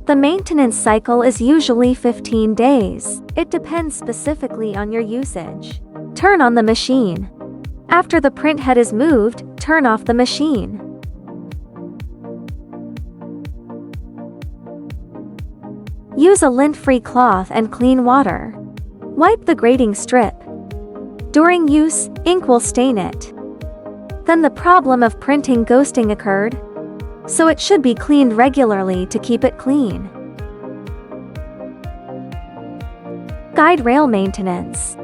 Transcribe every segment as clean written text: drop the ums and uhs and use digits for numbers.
The maintenance cycle is usually 15 days. It depends specifically on your usage. Turn on the machine. After the printhead is moved, turn off the machine. Use a lint-free cloth and clean water. Wipe the grading strip. During use, ink will stain it. Then the problem of printing ghosting occurred, so it should be cleaned regularly to keep it clean. Guide rail maintenance.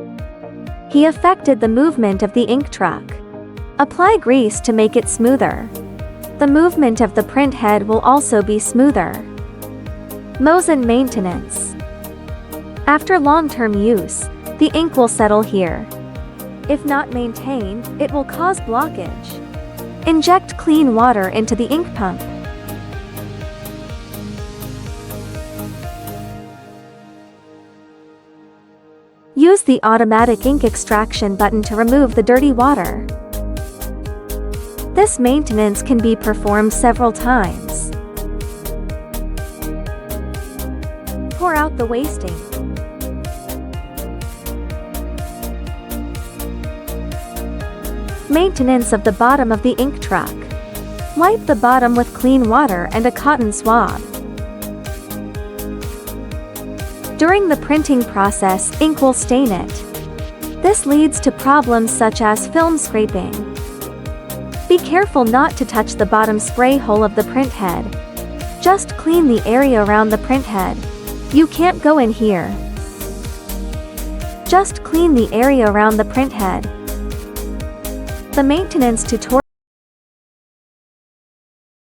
He affected the movement of the ink truck. Apply grease to make it smoother. The movement of the printhead will also be smoother. Mosin maintenance. After long-term use, the ink will settle here. If not maintained, it will cause blockage. Inject clean water into the ink pump. Use the automatic ink extraction button to remove the dirty water. This maintenance can be performed several times. Pour out the wasting. Maintenance of the bottom of the ink truck. Wipe the bottom with clean water and a cotton swab. During the printing process, ink will stain it. This leads to problems such as film scraping. Be careful not to touch the bottom spray hole of the printhead. Just clean the area around the printhead. You can't go in here. Just clean the area around the printhead. The maintenance tutorial